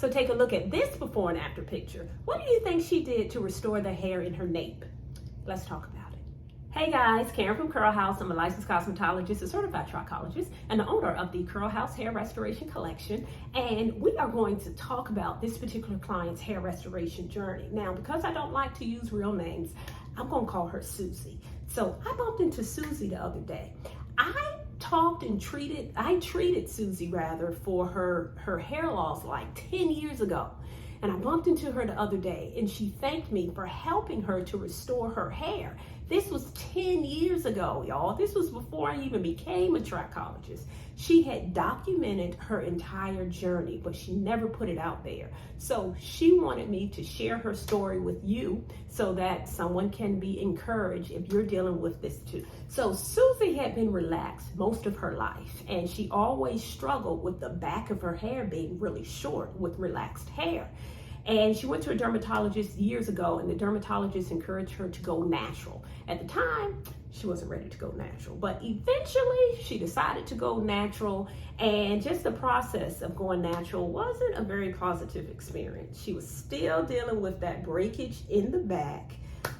So take a look at this before and after picture. What do you think she did to restore the hair in her nape? Let's talk about it. Hey guys, Karen from Curl House. I'm a licensed cosmetologist, a certified trichologist, and the owner of the Curl House Hair Restoration Collection. And we are going to talk about this particular client's hair restoration journey. Now, because I don't like to use real names, I'm going to call her Susie. So I bumped into Susie the other day. I treated Susie rather for her hair loss like 10 years ago. And I bumped into her the other day and she thanked me for helping her to restore her hair. This was 10 years ago, y'all. This was before I even became a trichologist. She had documented her entire journey, but she never put it out there. So she wanted me to share her story with you so that someone can be encouraged if you're dealing with this too. So Susie had been relaxed most of her life, and she always struggled with the back of her hair being really short with relaxed hair. And she went to a dermatologist years ago, and the dermatologist encouraged her to go natural. At the time, she wasn't ready to go natural, but eventually she decided to go natural, and just the process of going natural wasn't a very positive experience. She was still dealing with that breakage in the back,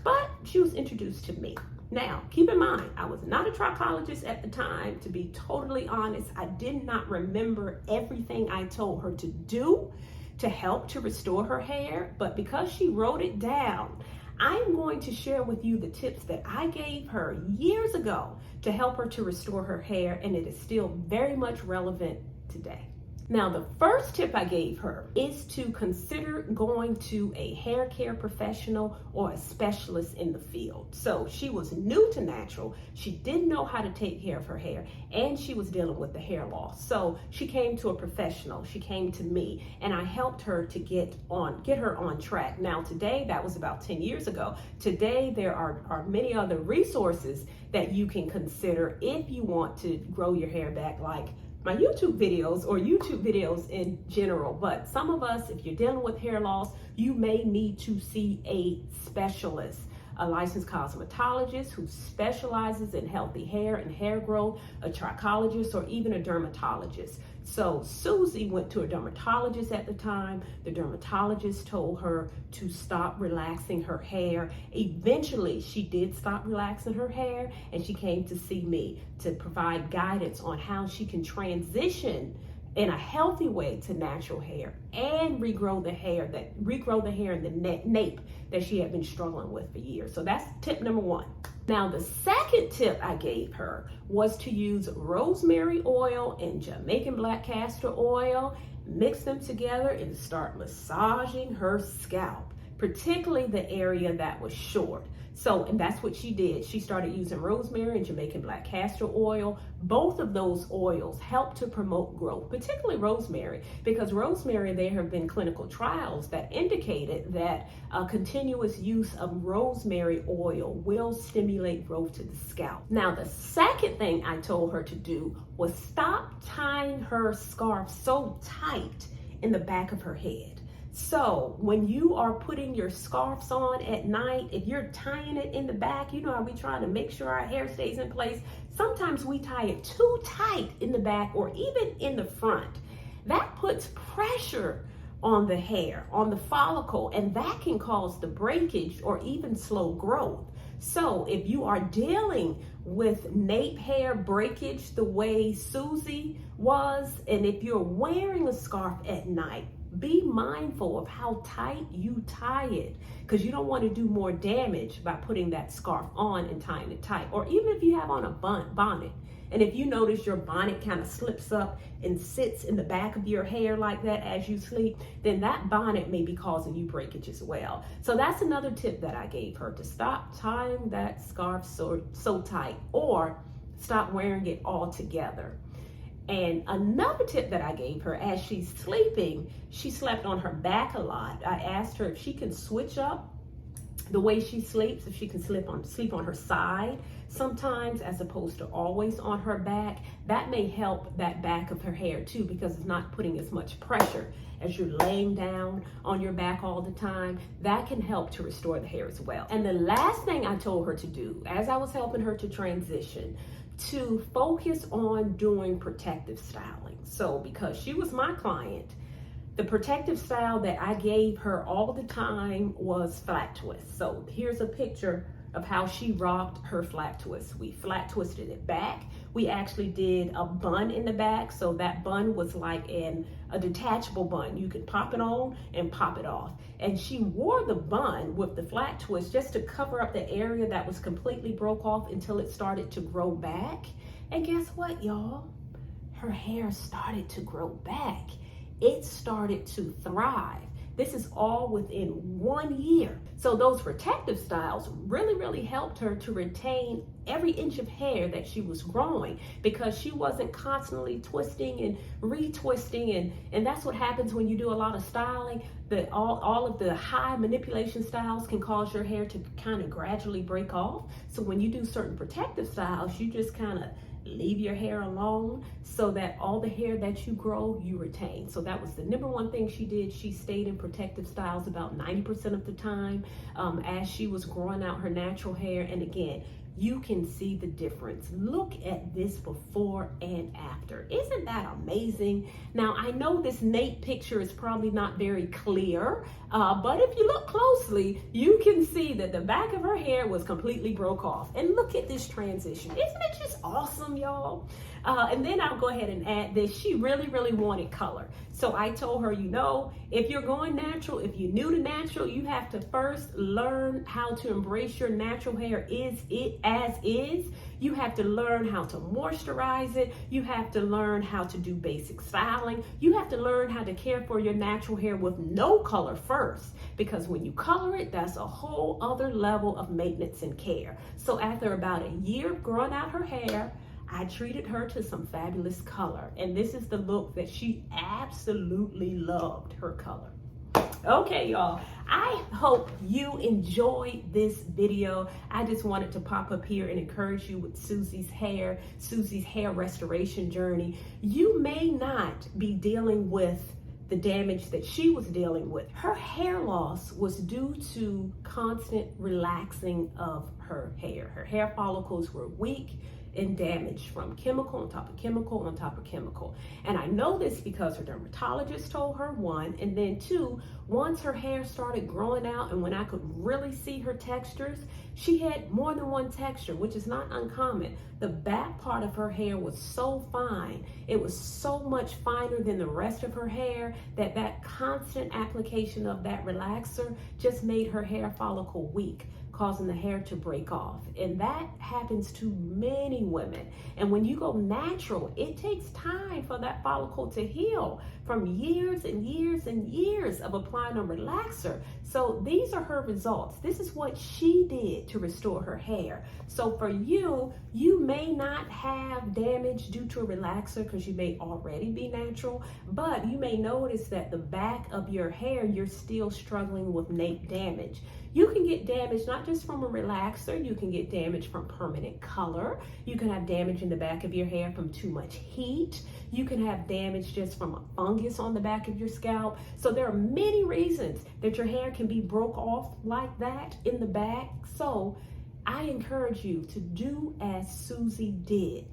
but she was introduced to me. Now, keep in mind, I was not a trichologist at the time. To be totally honest, I did not remember everything I told her to do to help to restore her hair, but because she wrote it down, I'm going to share with you the tips that I gave her years ago to help her to restore her hair, and it is still very much relevant today. Now, the first tip I gave her is to consider going to a hair care professional or a specialist in the field. So she was new to natural, she didn't know how to take care of her hair, and she was dealing with the hair loss. So she came to a professional, she came to me, and I helped her to get her on track. Now today, that was about 10 years ago. Today, there are many other resources that you can consider if you want to grow your hair back, like my YouTube videos or YouTube videos in general. But some of us, if you're dealing with hair loss, you may need to see a specialist, a licensed cosmetologist who specializes in healthy hair and hair growth, a trichologist, or even a dermatologist. So Susie went to a dermatologist at the time. The dermatologist told her to stop relaxing her hair. Eventually, she did stop relaxing her hair, and she came to see me to provide guidance on how she can transition in a healthy way to natural hair and regrow the hair in the nape that she had been struggling with for years. So that's tip number one. Now, the second tip I gave her was to use rosemary oil and Jamaican black castor oil, mix them together, and start massaging her scalp, particularly the area that was short. So, and that's what she did. She started using rosemary and Jamaican black castor oil. Both of those oils help to promote growth, particularly rosemary, because rosemary, there have been clinical trials that indicated that continuous use of rosemary oil will stimulate growth to the scalp. Now, the second thing I told her to do was stop tying her scarf so tight in the back of her head. So when you are putting your scarves on at night, if you're tying it in the back, you know how we try to make sure our hair stays in place. Sometimes we tie it too tight in the back or even in the front. That puts pressure on the hair, on the follicle, and that can cause the breakage or even slow growth. So if you are dealing with nape hair breakage the way Susie was, and if you're wearing a scarf at night, be mindful of how tight you tie it, because you don't want to do more damage by putting that scarf on and tying it tight. Or even if you have on a bonnet, and if you notice your bonnet kind of slips up and sits in the back of your hair like that as you sleep, then that bonnet may be causing you breakage as well. So that's another tip that I gave her, to stop tying that scarf so tight, or stop wearing it all together. And another tip that I gave her, as she's sleeping, she slept on her back a lot. I asked her if she can switch up the way she sleeps, if she can sleep on her side sometimes as opposed to always on her back. That may help that back of her hair too, because it's not putting as much pressure as you're laying down on your back all the time. That can help to restore the hair as well. And the last thing I told her to do, as I was helping her to transition, to focus on doing protective styling. So because she was my client, The protective style that I gave her all the time was flat twist. So here's a picture of how she rocked her flat twist. We flat twisted it back. We actually did a bun in the back. So that bun was like a detachable bun. You could pop it on and pop it off. And she wore the bun with the flat twist just to cover up the area that was completely broke off until it started to grow back. And guess what, y'all? Her hair started to grow back. It started to thrive. This is all within 1 year. So those protective styles really, really helped her to retain every inch of hair that she was growing, because she wasn't constantly twisting and retwisting. And that's what happens when you do a lot of styling. That all of the high manipulation styles can cause your hair to kind of gradually break off. So when you do certain protective styles, you just kind of leave your hair alone so that all the hair that you grow, you retain. So that was the number one thing she did. She stayed in protective styles about 90% of the time as she was growing out her natural hair. And again, you can see the difference. Look at this before and after. Isn't that amazing? Now, I know this nape picture is probably not very clear, but if you look closely, you can see that the back of her hair was completely broke off. And look at this transition. Isn't it just awesome, y'all? And then I'll go ahead and add this. She really, really wanted color. So I told her, you know, if you're going natural, if you're new to natural, you have to first learn how to embrace your natural hair as is. You have to learn how to moisturize it. You have to learn how to do basic styling. You have to learn how to care for your natural hair with no color first, because when you color it, that's a whole other level of maintenance and care. So after about a year of growing out her hair, I treated her to some fabulous color. And this is the look that she absolutely loved, her color. Okay, y'all, I hope you enjoyed this video. I just wanted to pop up here and encourage you with Susie's hair restoration journey. You may not be dealing with the damage that she was dealing with. Her hair loss was due to constant relaxing of her hair. Her hair follicles were weak and damaged from chemical on top of chemical on top of chemical. And I know this because her dermatologist told her, one, and then two, once her hair started growing out and when I could really see her textures, she had more than one texture, which is not uncommon. The back part of her hair was so fine. It was so much finer than the rest of her hair that that constant application of that relaxer just made her hair follicle weak, causing the hair to break off. And that happens to many women. And when you go natural, it takes time for that follicle to heal from years and years and years of applying a relaxer. So these are her results. This is what she did to restore her hair. So for you, you may not have damage due to a relaxer because you may already be natural, but you may notice that the back of your hair, you're still struggling with nape damage. You can get damage not just from a relaxer, you can get damage from permanent color. You can have damage in the back of your hair from too much heat. You can have damage just from a fungus on the back of your scalp. So there are many reasons that your hair can be broke off like that in the back. So I encourage you to do as Susie did.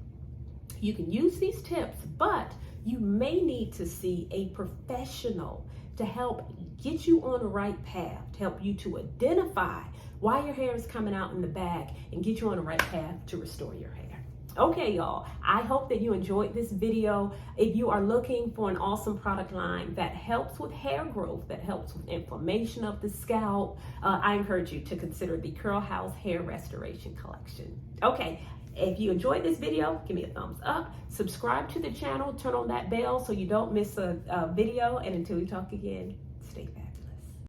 You can use these tips, but you may need to see a professional to help get you on the right path, to help you to identify why your hair is coming out in the back and get you on the right path to restore your hair. Okay, y'all, I hope that you enjoyed this video. If you are looking for an awesome product line that helps with hair growth, that helps with inflammation of the scalp, I encourage you to consider the Curl House Hair Restoration Collection. Okay, if you enjoyed this video, give me a thumbs up, subscribe to the channel, turn on that bell so you don't miss a video, and until we talk again, stay fast.